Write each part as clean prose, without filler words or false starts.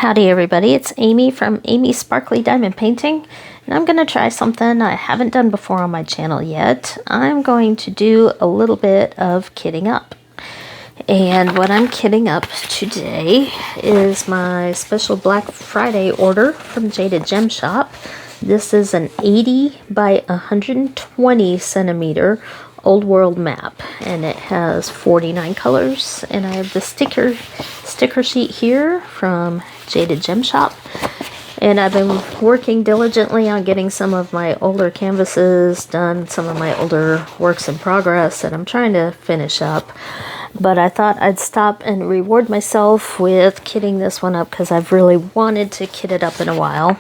Howdy everybody, it's Amy from Amy's Sparkly Diamond Painting, and I'm going to try something I haven't done before on my channel yet. I'm going to do a little bit of kitting up. And what I'm kitting up today is my special Black Friday order from Jaded Gem Shop. This is an 80 by 120 centimeter old world map, and it has 49 colors, and I have the sticker sheet here from Jaded Gem Shop, and I've been working diligently on getting some of my older canvases done, some of my older works in progress that I'm trying to finish up. But I thought I'd stop and reward myself with kitting this one up because I've really wanted to kit it up in a while.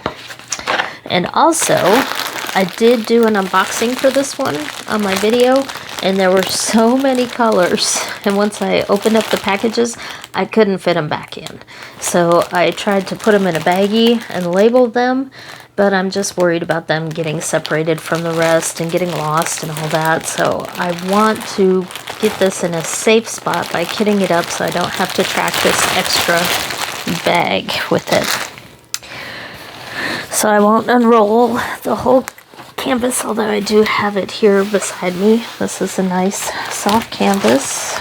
And also, I did do an unboxing for this one on my video, and there were so many colors, and once I opened up the packages, I couldn't fit them back in. So I tried to put them in a baggie and label them, but I'm just worried about them getting separated from the rest and getting lost and all that. So I want to get this in a safe spot by kitting it up so I don't have to track this extra bag with it. So I won't unroll the whole canvas, although I do have it here beside me. This is a nice soft canvas,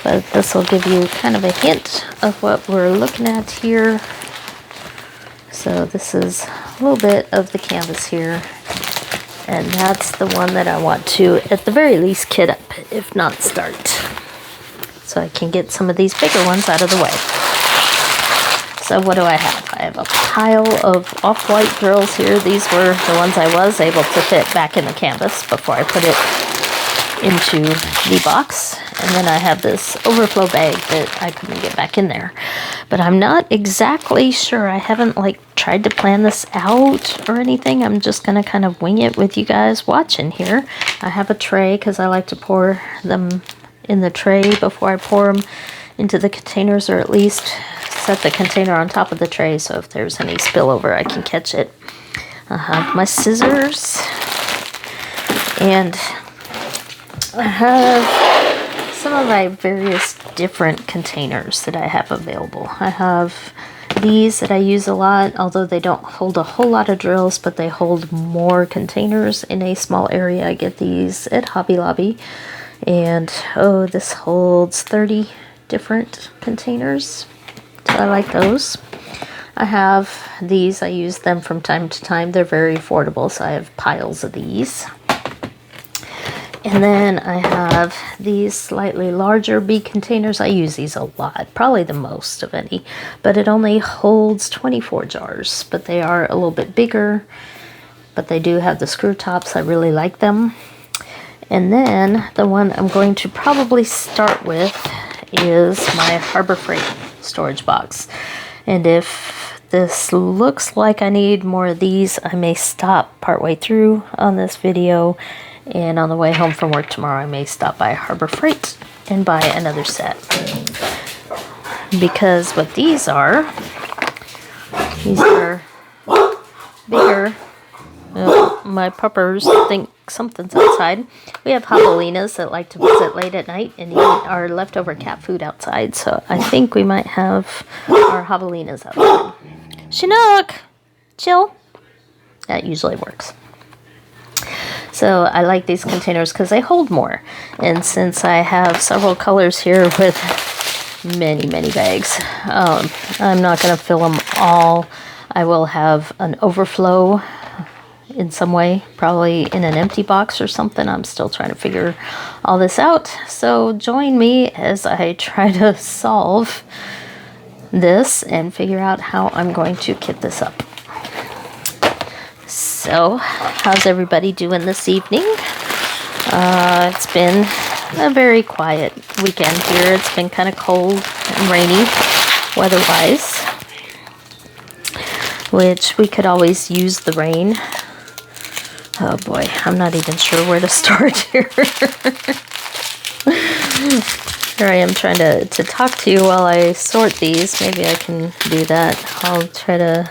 but this will give you kind of a hint of what we're looking at here. So this is a little bit of the canvas here, and that's the one that I want to at the very least kit up, if not start, so I can get some of these bigger ones out of the way. So what do I have? I have a pile of off-white drills here. These were the ones I was able to fit back in the canvas before I put it into the box. And then I have this overflow bag that I couldn't get back in there. But I'm not exactly sure. I haven't tried to plan this out or anything. I'm just going to kind of wing it with you guys watching here. I have a tray because I like to pour them in the tray before I pour them into the containers, or at least set the container on top of the tray so if there's any spillover I can catch it. I have my scissors, and I have some of my various different containers that I have available. I have these that I use a lot, although they don't hold a whole lot of drills, but they hold more containers in a small area. I get these at Hobby Lobby, and oh, this holds 30 different containers. So I like those. I have these. I use them from time to time. They're very affordable, so I have piles of these. And then I have these slightly larger bead containers. I use these a lot, probably the most of any, but it only holds 24 jars, but they are a little bit bigger, but they do have the screw tops. I really like them. And then the one I'm going to probably start with is my Harbor Freight storage box. And if this looks like I need more of these, I may stop partway through on this video, and on the way home from work tomorrow I may stop by Harbor Freight and buy another set. Because what these are bigger. My puppers think something's outside. We have javelinas that like to visit late at night and eat our leftover cat food outside, so I think we might have our javelinas outside. Chinook! Chill! That usually works. So I like these containers because they hold more, and since I have several colors here with many bags, I'm not going to fill them all. I will have an overflow in some way, probably in an empty box or something. I'm still trying to figure all this out. So join me as I try to solve this and figure out how I'm going to kit this up. So, how's everybody doing this evening? It's been a very quiet weekend here. It's been kind of cold and rainy weather-wise, which we could always use the rain. Oh boy, I'm not even sure where to start here. Here I am trying to talk to you while I sort these. Maybe I can do that. I'll try to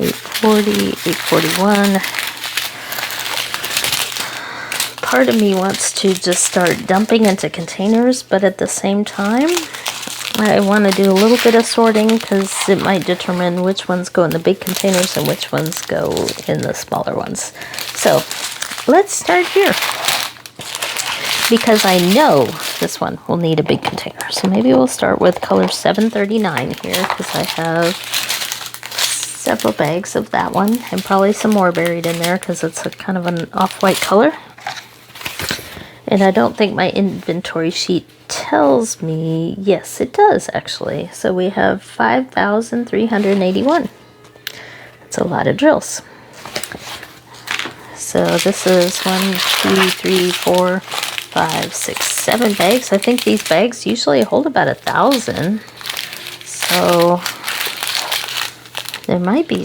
840, 841. Part of me wants to just start dumping into containers, but at the same time, I want to do a little bit of sorting because it might determine which ones go in the big containers and which ones go in the smaller ones. So let's start here, because I know this one will need a big container. So maybe we'll start with color 739 here, because I have several bags of that one and probably some more buried in there because it's a kind of an off-white color. And I don't think my inventory sheet tells me. Yes, it does actually. So we have 5,381. That's a lot of drills. So this is 1, 2, 3, 4, 5, 6, 7 bags. I think these bags usually hold about 1,000. So there might be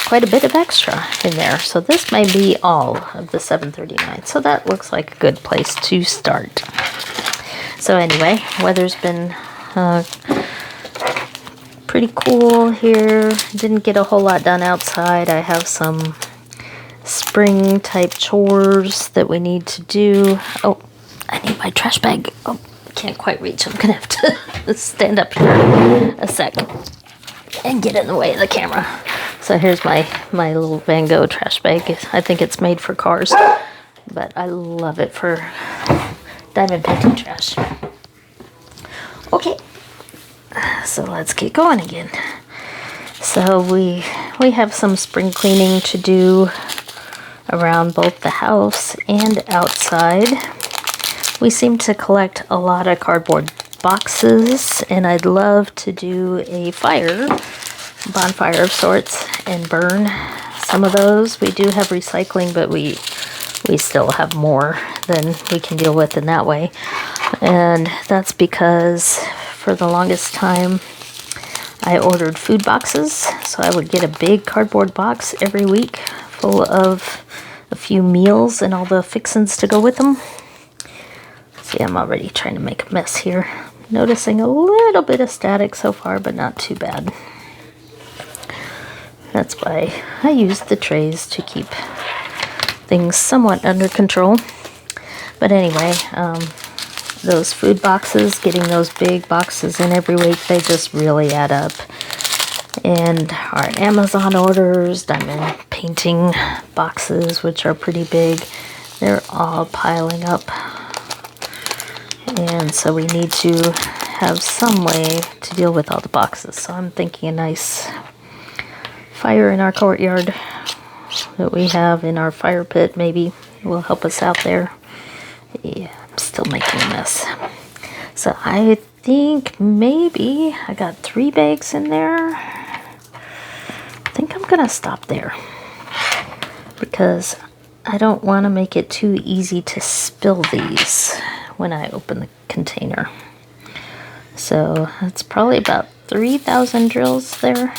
quite a bit of extra in there. So this may be all of the 739. So that looks like a good place to start. So anyway, weather's been pretty cool here. Didn't get a whole lot done outside. I have some spring type chores that we need to do. Oh, I need my trash bag. Oh, can't quite reach. I'm gonna have to stand up here a sec and get in the way of the camera. So here's my little Van Gogh trash bag. I think it's made for cars, but I love it for diamond painting trash. Okay, so let's get going again. So we have some spring cleaning to do around both the house and outside. We seem to collect a lot of cardboard boxes, and I'd love to do a bonfire of sorts, and burn some of those. We do have recycling, but we still have more than we can deal with in that way. And that's because for the longest time I ordered food boxes. So I would get a big cardboard box every week full of a few meals and all the fixins to go with them. See, I'm already trying to make a mess here. Noticing a little bit of static so far, but not too bad. That's why I use the trays to keep things somewhat under control. But anyway, those food boxes, getting those big boxes in every week, they just really add up. And our Amazon orders, diamond painting boxes, which are pretty big, they're all piling up. And so we need to have some way to deal with all the boxes. So I'm thinking a nice fire in our courtyard that we have in our fire pit maybe will help us out there. Yeah, I'm still making a mess. So I think maybe I got 3 bags in there. I think I'm gonna stop there because I don't want to make it too easy to spill these when I open the container. So it's probably about 3,000 drills there.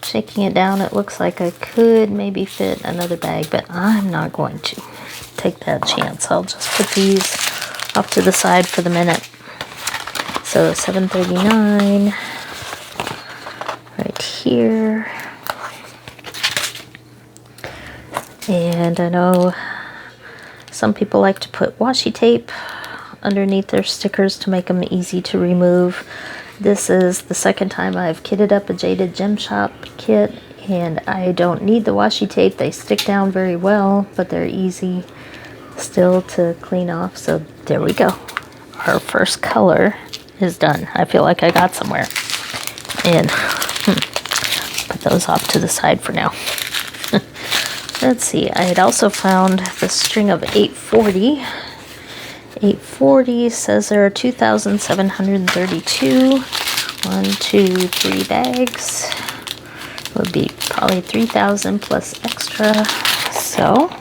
Shaking it down, it looks like I could maybe fit another bag, but I'm not going to take that chance. I'll just put these off to the side for the minute. So 739 right here. And I know some people like to put washi tape underneath their stickers to make them easy to remove. This is the second time I've kitted up a Jaded Gem Shop kit, and I don't need the washi tape. They stick down very well, but they're easy still to clean off. So there we go. Our first color is done. I feel like I got somewhere. And put those off to the side for now. Let's see, I had also found the string of 840. 840 says there are 2,732. 1, 2, 3 bags. Would be probably 3,000 plus extra. So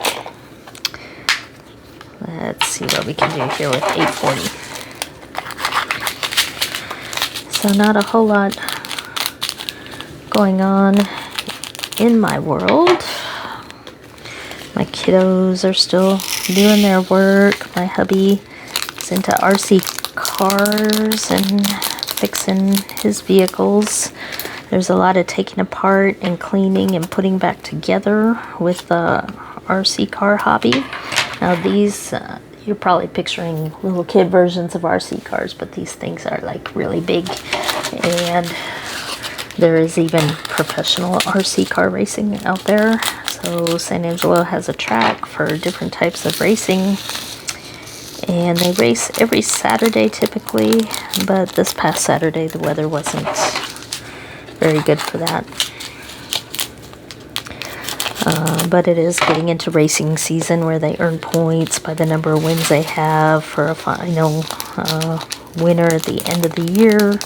let's see what we can do here with 840. So not a whole lot going on in my world. My kiddos are still doing their work. My hubby is into RC cars and fixing his vehicles. There's a lot of taking apart and cleaning and putting back together with the RC car hobby. Now these, you're probably picturing little kid versions of RC cars, but these things are like really big. And there is even professional RC car racing out there. So San Angelo has a track for different types of racing. And they race every Saturday typically, but this past Saturday the weather wasn't very good for that. But it is getting into racing season where they earn points by the number of wins they have for a final winner at the end of the year,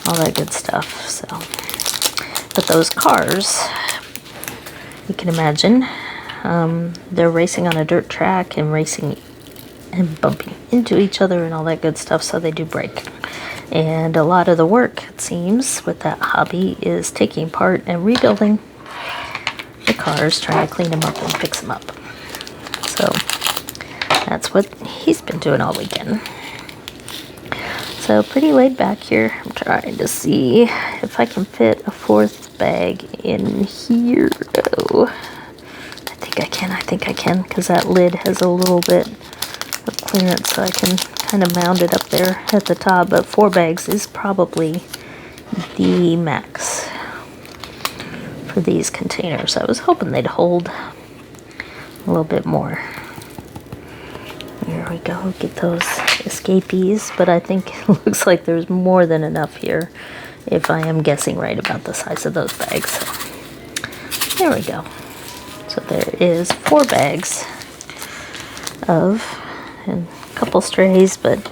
all that good stuff. So, but those cars, you can imagine, they're racing on a dirt track and racing and bumping into each other and all that good stuff, so they do break. And a lot of the work, it seems, with that hobby is taking part and rebuilding the cars, trying to clean them up and fix them up. So that's what he's been doing all weekend. So pretty laid back here. I'm trying to see if I can fit a fourth bag in here. Oh, I think I can, because that lid has a little bit of clearance, so I can kind of mount it up there at the top. But 4 bags is probably the max for these containers. I was hoping they'd hold a little bit more. Here we go, get those escapees, but I think it looks like there's more than enough here if I am guessing right about the size of those bags. So there we go. So there is 4 bags of, and a couple strays, but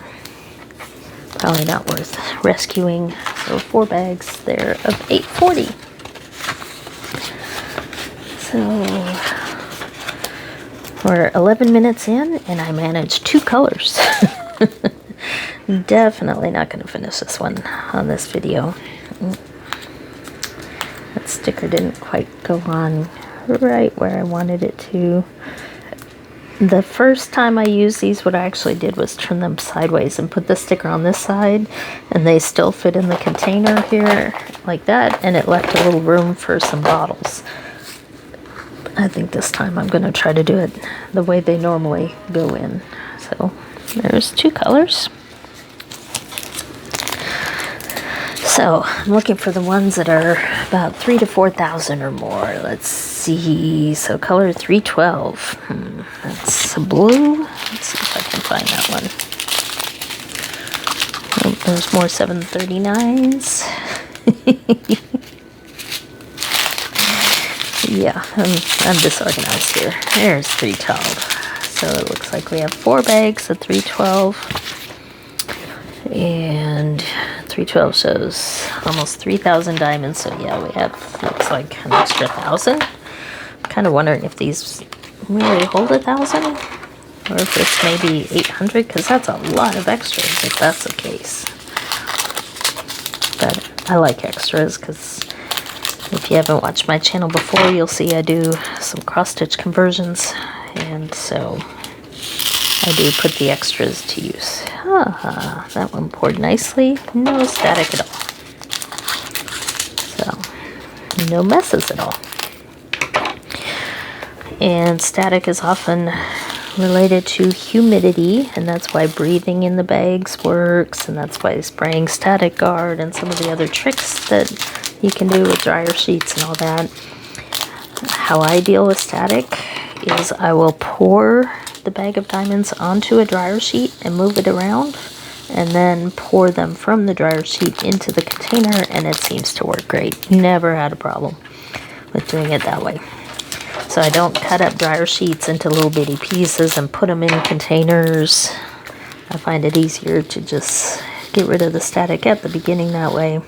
probably not worth rescuing. So 4 bags there of $8.40. So we're 11 minutes in and I managed 2 colors. Definitely not going to finish this one on this video. That sticker didn't quite go on right where I wanted it to. The first time I used these, what I actually did was turn them sideways and put the sticker on this side, and they still fit in the container here like that, and it left a little room for some bottles. I think this time I'm going to try to do it the way they normally go in. So there's 2 colors. So I'm looking for the ones that are about 3,000 to 4,000 or more. Let's see. So color 312. That's a blue. Let's see if I can find that one. Oh, there's more 739s. Yeah, I'm disorganized here. There's 312. So it looks like we have 4 bags of 312. And 312 shows almost 3,000 diamonds. So yeah, we have, looks like an extra 1,000. I'm kind of wondering if these really hold 1,000. Or if it's maybe 800, because that's a lot of extras if that's the case. But I like extras because if you haven't watched my channel before, you'll see I do some cross-stitch conversions, and so I do put the extras to use. Ah, that one poured nicely. No static at all. So, no messes at all. And static is often related to humidity, and that's why breathing in the bags works, and that's why spraying static guard and some of the other tricks that you can do with dryer sheets and all that. How I deal with static is I will pour the bag of diamonds onto a dryer sheet and move it around, and then pour them from the dryer sheet into the container, and it seems to work great. Never had a problem with doing it that way. So I don't cut up dryer sheets into little bitty pieces and put them in containers. I find it easier to just get rid of the static at the beginning that way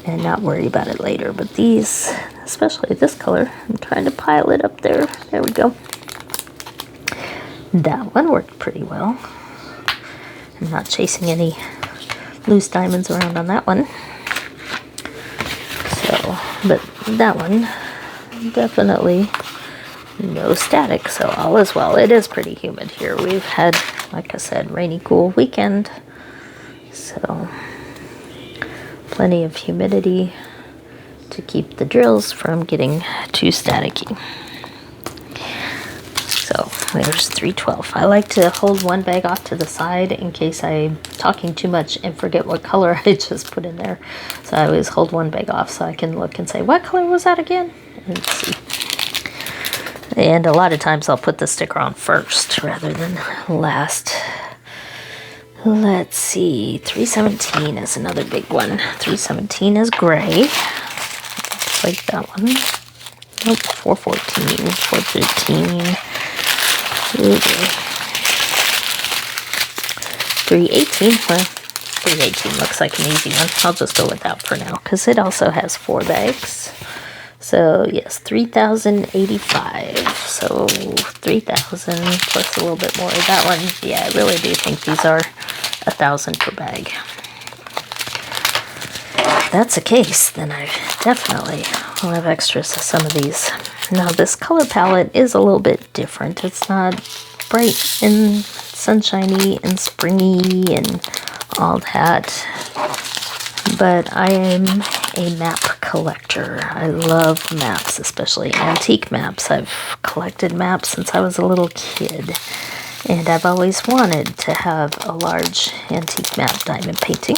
and not worry about it later. But these, especially this color, I'm trying to pile it up there. There we go. That one worked pretty well. I'm not chasing any loose diamonds around on that one. So, but that one, definitely no static, so all is well. It is pretty humid here. We've had, like I said, rainy, cool weekend, so plenty of humidity to keep the drills from getting too staticky. So There's 312. I like to hold one bag off to the side in case I'm talking too much and forget what color I just put in there. So I always hold one bag off so I can look and say, what color was that again? And see. And a lot of times I'll put the sticker on first rather than last. Let's see. 317 is another big one. 317 is gray. Like that one. Nope, 414, 413. 318. Well, 318 looks like an easy one. I'll just go with that for now because it also has 4 bags. So yes, 3,085. So 3,000 plus a little bit more. That one, yeah, I really do think these are 1,000 per bag. If that's the case, then I definitely will have extras of some of these. Now this color palette is a little bit different. It's not bright and sunshiny and springy and all that. But I am a map collector. I love maps, especially antique maps. I've collected maps since I was a little kid. And I've always wanted to have a large antique map diamond painting.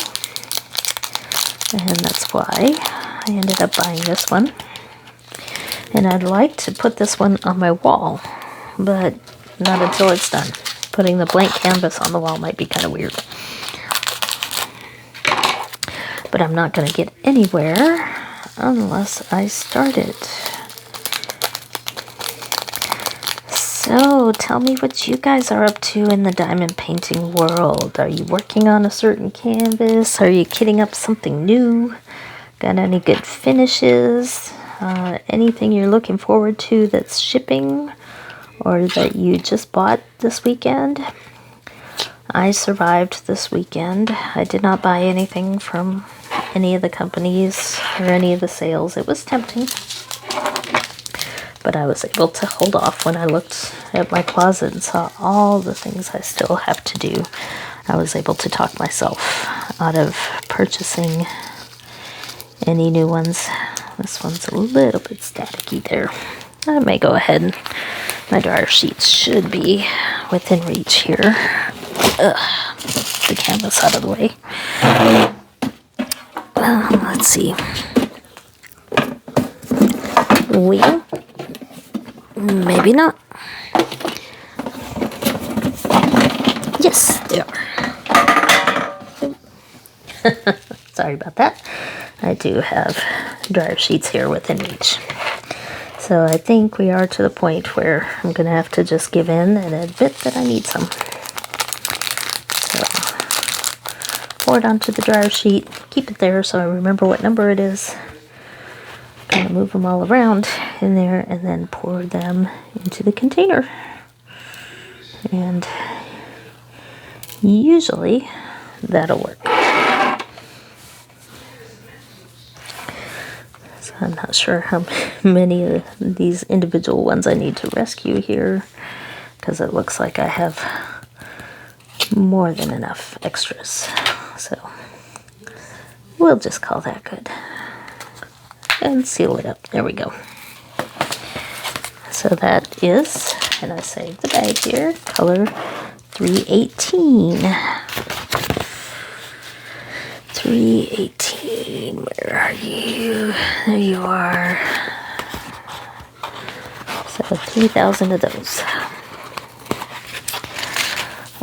And that's why I ended up buying this one. And I'd like to put this one on my wall, but not until it's done. Putting the blank canvas on the wall might be kind of weird. But I'm not going to get anywhere unless I start it. So tell me what you guys are up to in the diamond painting world. Are you working on a certain canvas? Are you kitting up something new? Got any good finishes? Anything you're looking forward to that's shipping or that you just bought this weekend? I survived this weekend. I did not buy anything from any of the companies or any of the sales. It was tempting, but I was able to hold off when I looked at my closet and saw all the things I still have to do. I was able to talk myself out of purchasing any new ones. This one's a little bit staticky there. I may go ahead. My dryer sheets should be within reach here. The canvas out of the way. Let's see. Well, maybe not. Yes, they are. Sorry about that. I do have dryer sheets here within reach. So I think we are to the point where I'm going to have to just give in and admit that I need some. So pour it onto the dryer sheet, keep it there so I remember what number it is. Kind of move them all around in there and then pour them into the container. And usually that'll work. So I'm not sure how many of these individual ones I need to rescue here, because it looks like I have more than enough extras. So we'll just call that good. And seal it up. There we go. So that is, and I saved the bag here, color 318. 318, where are you? There you are. So 3,000 of those.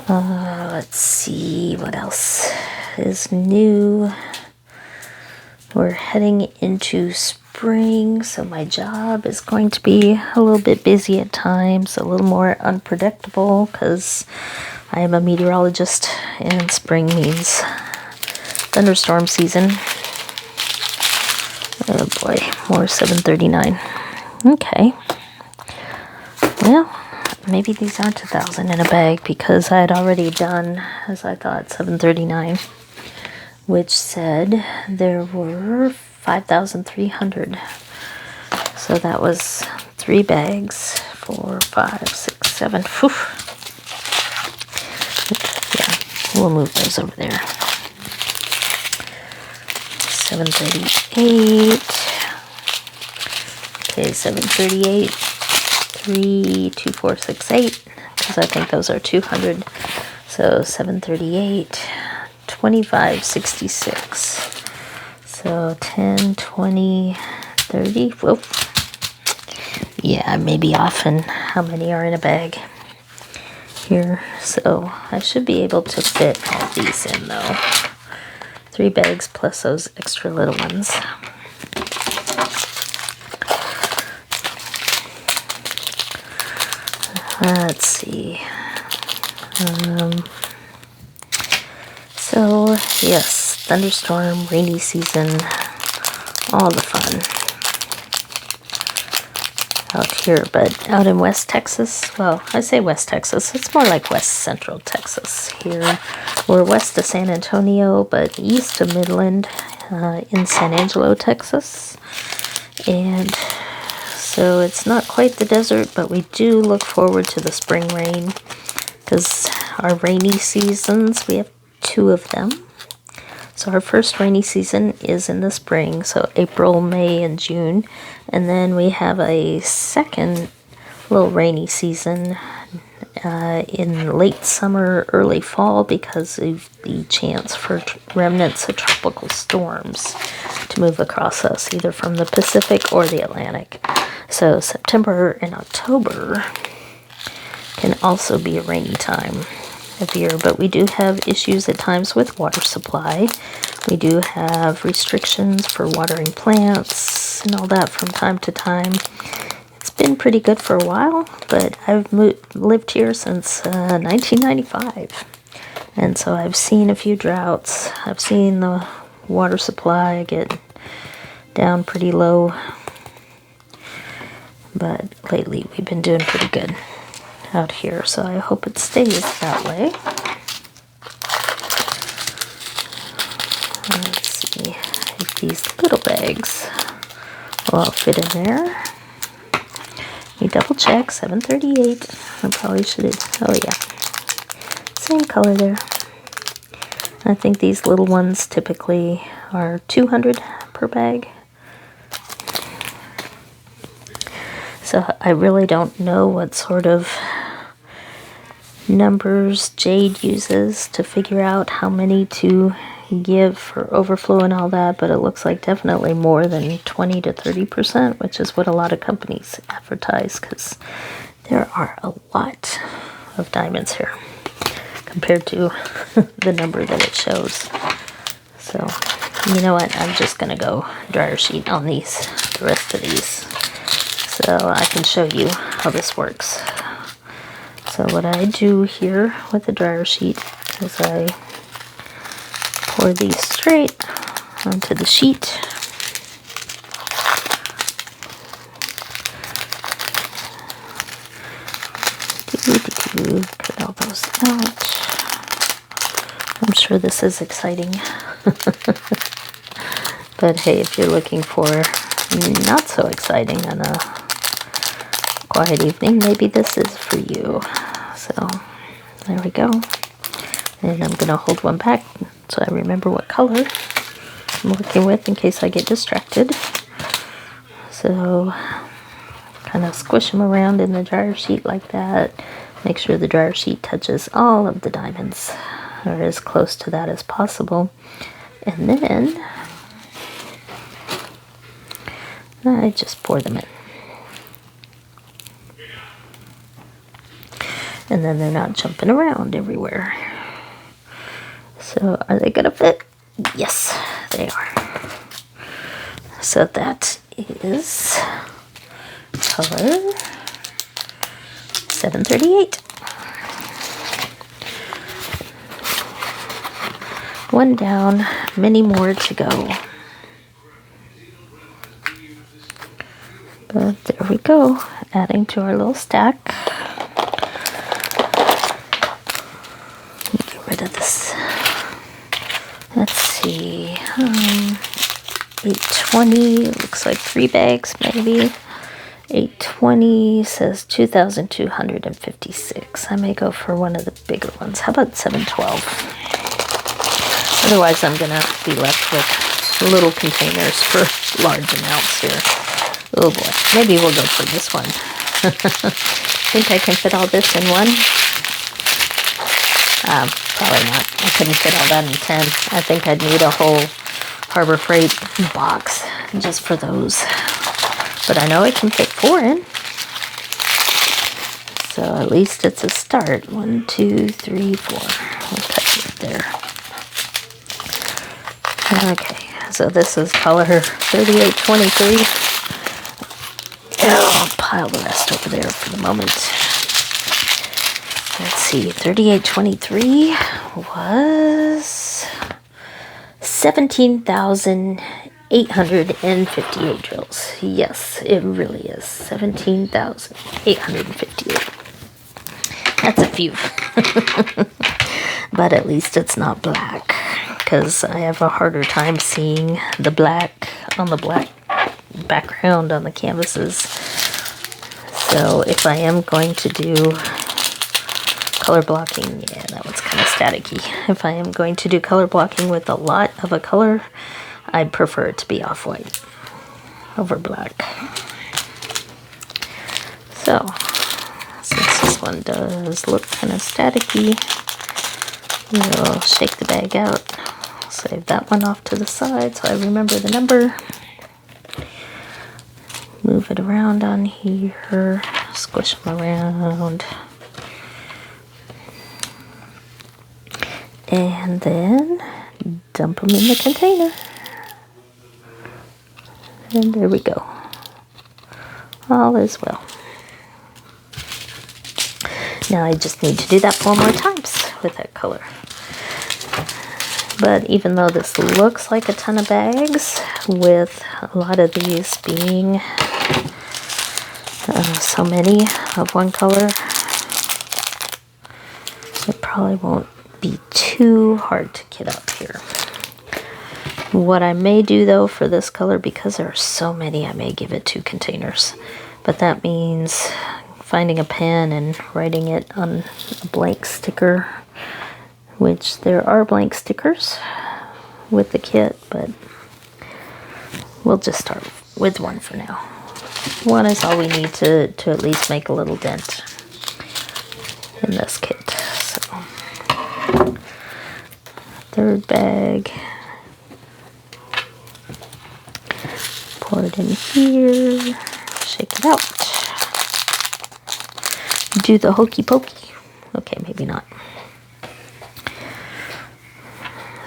Let's see what else is new. We're heading into spring, so my job is going to be a little bit busy at times, a little more unpredictable because I am a meteorologist and spring means thunderstorm season. Oh boy, more 739. Okay. Well, maybe these aren't 1,000 in a bag because I had already done, as I thought, 739. Which said there were 5,300. So that was 3 bags, 4, 5, 6, 7. Whew. Yeah, we'll move those over there. 738. Okay, 738. 32468, because I think those are 200. So 738, 2566. So 10, 20, 30. Whoop. Yeah, I may be off in how many are in a bag here. So I should be able to fit all these in though. 3 bags plus those extra little ones. Let's see. So yes, thunderstorm, rainy season, all the fun out here. But out in West Texas, well, I say West Texas, it's more like West Central Texas here. We're west of San Antonio, but east of Midland, in San Angelo, Texas. And so it's not quite the desert, but we do look forward to the spring rain, because our rainy seasons, we have 2 of them. So our first rainy season is in the spring, so April, May, and June. And then we have a second little rainy season in late summer, early fall, because of the chance for remnants of tropical storms to move across us, either from the Pacific or the Atlantic. So September and October can also be a rainy time of year, but we do have issues at times with water supply. We do have restrictions for watering plants and all that from time to time. It's been pretty good for a while, but I've lived here since 1995, and so I've seen a few droughts. I've seen the water supply get down pretty low, but lately we've been doing pretty good out here, so I hope it stays that way. Let's see if these little bags will all fit in there. You double check. 738. I probably should have. Oh yeah, same color there. I think these little ones typically are 200 per bag. So I really don't know what sort of numbers Jade uses to figure out how many to give for overflow and all that, but it looks like definitely more than 20 to 30%, which is what a lot of companies advertise, because there are a lot of diamonds here compared to the number that it shows. So you know what, I'm just gonna go dryer sheet on the rest of these, so I can show you how this works. So what I do here with the dryer sheet is I pour these straight onto the sheet. Cut all those out. I'm sure this is exciting. But hey, if you're looking for not so exciting on a quiet evening, maybe this is for you. So there we go. And I'm going to hold one back so I remember what color I'm working with in case I get distracted. So kind of squish them around in the dryer sheet like that. Make sure the dryer sheet touches all of the diamonds, or as close to that as possible. And then I just pour them in. And then they're not jumping around everywhere. So are they gonna fit? Yes, they are. So that is color 738. One down, many more to go. But there we go, adding to our little stack. Get rid of this. Let's see, 820, looks like 3 bags maybe. 820 says 2,256. I may go for one of the bigger ones. How about 712? Otherwise I'm gonna be left with little containers for large amounts here. Oh boy, maybe we'll go for this one. Think I can fit all this in one? Probably not. I couldn't fit all that in 10. I think I'd need a whole Harbor Freight box just for those. But I know I can fit 4 in. So at least it's a start. 1, 2, 3, 4. We'll cut it there. Okay, so this is color 3823. I'll pile the rest over there for the moment. Let's see, 3823 was 17,858 drills. Yes, it really is. 17,858. That's a few. But at least it's not black, because I have a harder time seeing the black on the black background on the canvases. So if I am going to do color blocking, yeah, that one's kind of staticky. If I am going to do color blocking with a lot of a color, I'd prefer it to be off-white over black. So since this one does look kind of staticky, we'll shake the bag out. Save that one off to the side so I remember the number. Move it around on here, squish them around. And then dump them in the container. And there we go. All is well. Now I just need to do that 4 more times with that color. But even though this looks like a ton of bags, with a lot of these being so many of one color, it probably won't be too hard to get up here. What I may do though for this color, because there are so many, I may give it 2 containers. But that means finding a pen and writing it on a blank sticker, which there are blank stickers with the kit, but we'll just start with 1 for now. 1 is all we need to at least make a little dent in this kit. So 3rd bag, pour it in here, shake it out, do the hokey pokey. Okay, maybe not.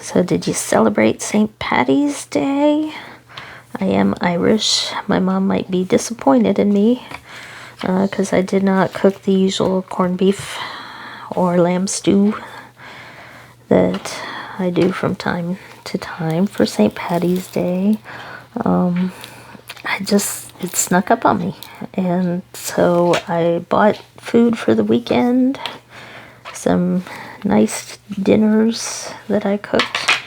So did you celebrate St. Paddy's Day? I am Irish. My mom might be disappointed in me because I did not cook the usual corned beef or lamb stew that I do from time to time for St. Paddy's Day. It snuck up on me. And so I bought food for the weekend, some nice dinners that I cooked,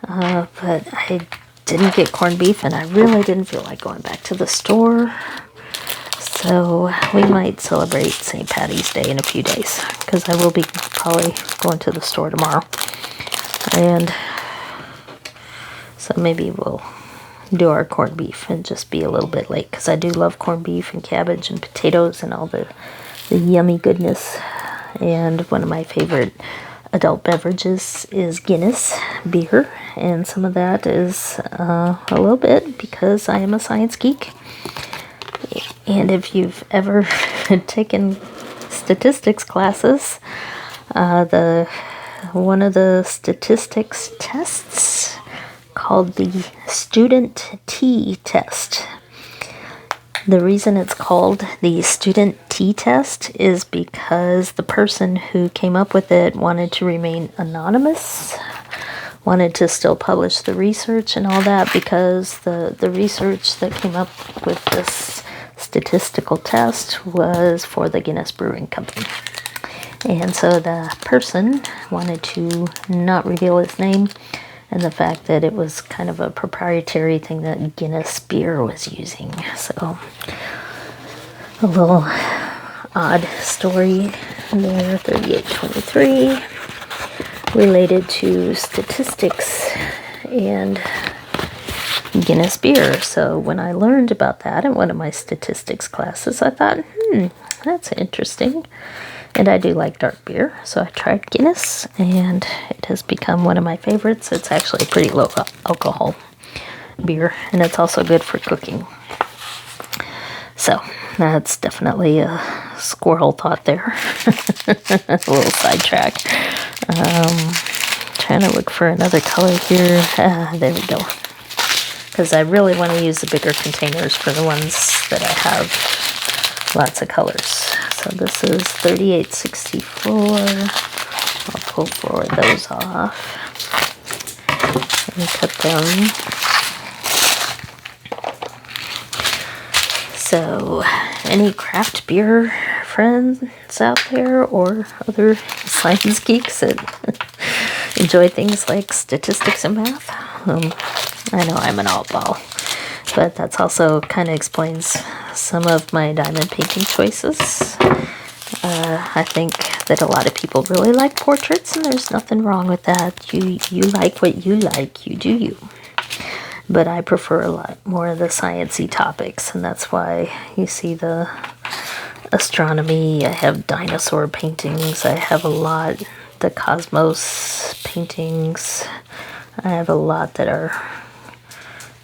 but I didn't get corned beef, and I really didn't feel like going back to the store. So we might celebrate St. Paddy's Day in a few days, because I will be probably going to the store tomorrow. And so maybe we'll do our corned beef and just be a little bit late, because I do love corned beef and cabbage and potatoes and all the yummy goodness. And one of my favorite adult beverages is Guinness beer, and some of that is a little bit because I am a science geek. And if you've ever taken statistics classes, one of the statistics tests called the student T test. The reason it's called the student T test is because the person who came up with it wanted to remain anonymous, wanted to still publish the research and all that, because the research that came up with this statistical test was for the Guinness Brewing Company. And so the person wanted to not reveal his name, and the fact that it was kind of a proprietary thing that Guinness beer was using. So a little odd story there, 3823, related to statistics and Guinness beer. So when I learned about that in one of my statistics classes, I thought, that's interesting. And I do like dark beer, so I tried Guinness, and it has become one of my favorites. It's actually a pretty low alcohol beer, and it's also good for cooking. So that's definitely a squirrel thought there. A little sidetrack. Trying to look for another color here. There we go. Because I really want to use the bigger containers for the ones that I have lots of colors. So this is 3864. I'll pull 4 of those off and cut them. So, any craft beer friends out there or other science geeks that enjoy things like statistics and math? I know I'm an oddball, but that's also kind of explains some of my diamond painting choices. I think that a lot of people really like portraits, and there's nothing wrong with that. You like what you like, you do you. But I prefer a lot more of the sciencey topics, and that's why you see the astronomy. I have dinosaur paintings. I have a lot, the cosmos paintings. I have a lot that are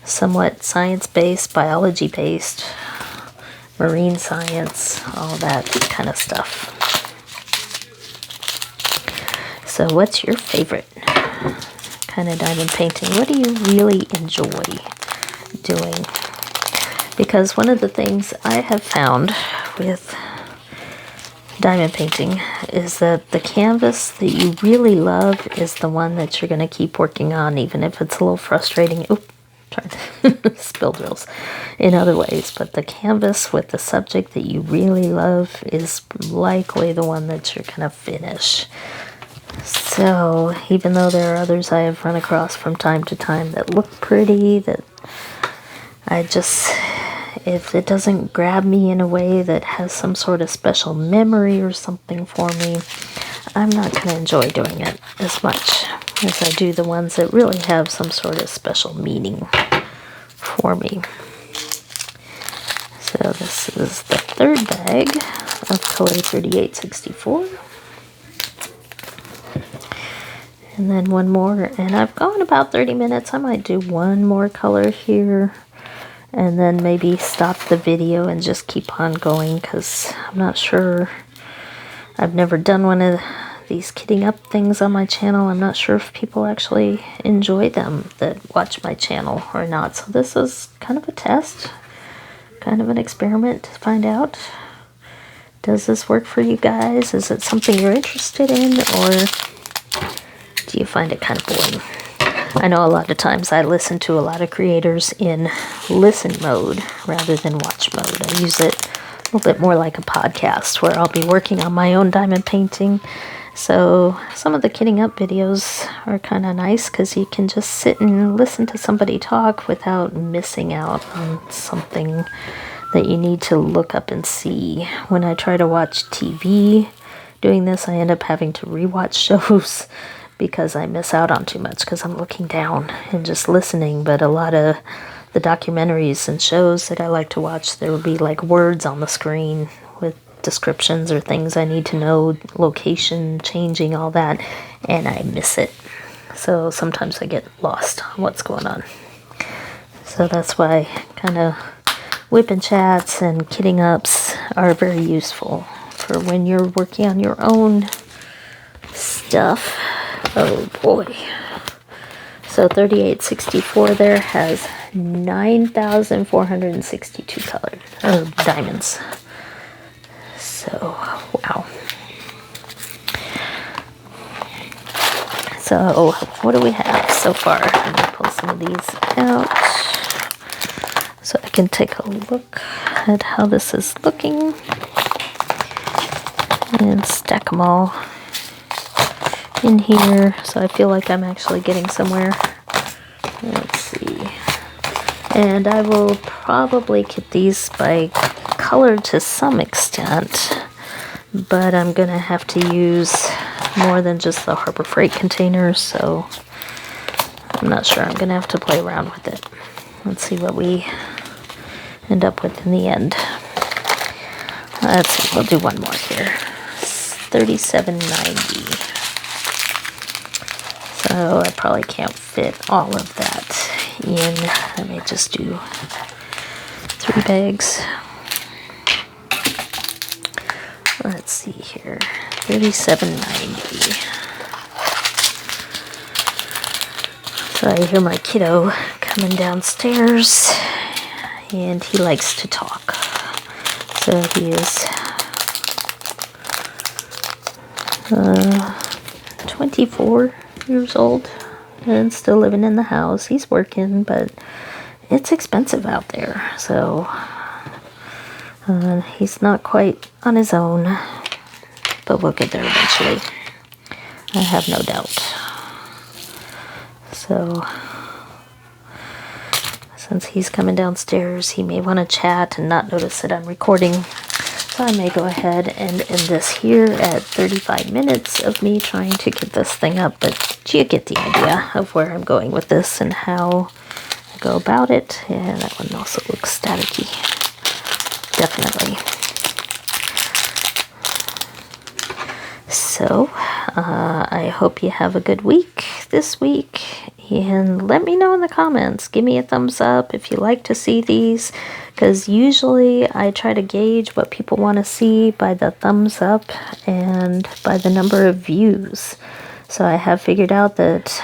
somewhat science-based, biology-based, marine science, all that kind of stuff. So what's your favorite kind of diamond painting? What do you really enjoy doing? Because one of the things I have found with diamond painting is that the canvas that you really love is the one that you're going to keep working on, even if it's a little frustrating. Oop, trying to spill drills in other ways. But the canvas with the subject that you really love is likely the one that you're going to finish. So even though there are others I have run across from time to time that look pretty, that I just, if it doesn't grab me in a way that has some sort of special memory or something for me, I'm not going to enjoy doing it as much as I do the ones that really have some sort of special meaning for me. So this is the third bag of color 3864. And then one more, and I've gone about 30 minutes. I might do one more color here, and then maybe stop the video and just keep on going, because I'm not sure. I've never done one of these kitting up things on my channel. I'm not sure if people actually enjoy them that watch my channel or not. So this is kind of a test, kind of an experiment to find out. Does this work for you guys? Is it something you're interested in, or do you find it kind of boring? I know a lot of times I listen to a lot of creators in listen mode rather than watch mode. I use it a little bit more like a podcast where I'll be working on my own diamond painting. So some of the kitting up videos are kind of nice because you can just sit and listen to somebody talk without missing out on something that you need to look up and see. When I try to watch TV doing this, I end up having to rewatch shows because I miss out on too much because I'm looking down and just listening. But a lot of the documentaries and shows that I like to watch, there will be like words on the screen with descriptions or things I need to know, location changing, all that, and I miss it. So sometimes I get lost on what's going on. So that's why kind of whipping chats and kitting ups are very useful for when you're working on your own stuff. Oh boy. So 3864 there has 9,462 colored or diamonds. So wow. So what do we have so far? Let me pull some of these out so I can take a look at how this is looking and stack them all in here, so I feel like I'm actually getting somewhere. Let's see. And I will probably kit these by color to some extent, but I'm gonna have to use more than just the Harbor Freight containers, so I'm not sure. I'm gonna have to play around with it. Let's see what we end up with in the end. Let's see, we'll do one more here. $37.90. So I probably can't fit all of that in. Let me just do 3 bags. Let's see here. $37.90. So I hear my kiddo coming downstairs, and he likes to talk. So he is 24 years old and still living in the house. He's working, but it's expensive out there. So he's not quite on his own, but we'll get there eventually. I have no doubt. So since he's coming downstairs, he may want to chat and not notice that I'm recording. So I may go ahead and end this here at 35 minutes of me trying to get this thing up. But you get the idea of where I'm going with this and how I go about it. And that one also looks staticky. Definitely. So I hope you have a good week this week. And let me know in the comments. Give me a thumbs up if you like to see these, because usually I try to gauge what people want to see by the thumbs up and by the number of views. So I have figured out that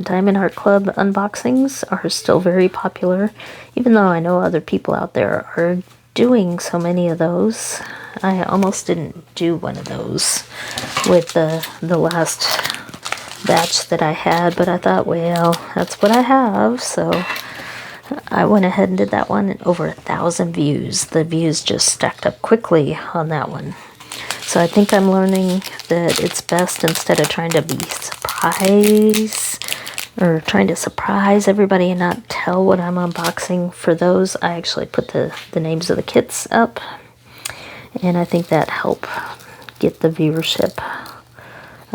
Diamond Art Club unboxings are still very popular, even though I know other people out there are doing so many of those. I almost didn't do one of those with the last batch that I had, but I thought, well, that's what I have, so I went ahead and did that one, and over 1,000 views. The views just stacked up quickly on that one. So I think I'm learning that it's best, instead of trying to be trying to surprise everybody and not tell what I'm unboxing. For those, I actually put the names of the kits up, and I think that helped get the viewership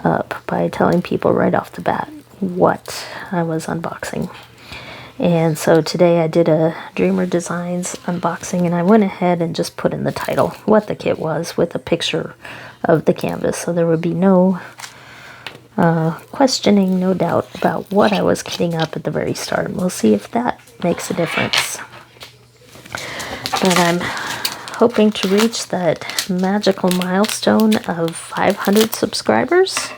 up by telling people right off the bat what I was unboxing. And so today I did a Dreamer Designs unboxing, and I went ahead and just put in the title what the kit was with a picture of the canvas, so there would be no questioning, no doubt about what I was kitting up at the very start. And we'll see if that makes a difference. But I'm hoping to reach that magical milestone of 500 subscribers,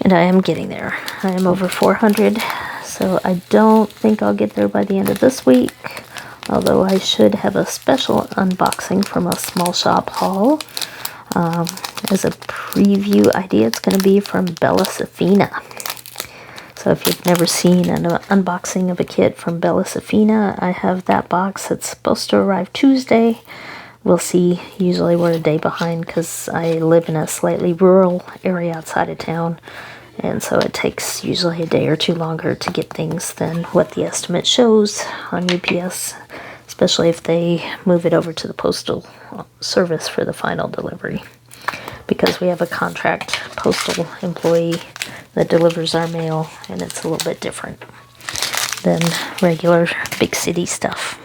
and I am getting there. I am over 400, so I don't think I'll get there by the end of this week, although I should have a special unboxing from a small shop haul. As a preview idea, it's going to be from Bella Safina. So if you've never seen an unboxing of a kit from Bella Safina, I have that box. It's supposed to arrive Tuesday. We'll see. Usually we're a day behind because I live in a slightly rural area outside of town, and so it takes usually a day or two longer to get things than what the estimate shows on UPS, especially if they move it over to the postal service for the final delivery, because we have a contract postal employee that delivers our mail, and it's a little bit different than regular big city stuff.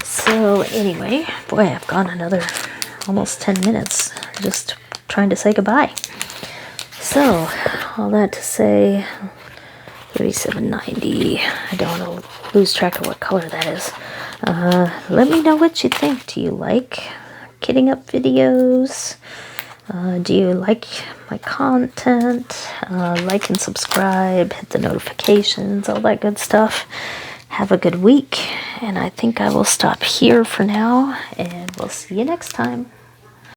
So anyway, boy, I've gone another almost 10 minutes just trying to say goodbye. So all that to say, $37.90. I don't want to lose track of what color that is. Let me know what you think. Do you like kitting up videos? Do you like my content? Like and subscribe, hit the notifications, all that good stuff. Have a good week, and I think I will stop here for now, and we'll see you next time.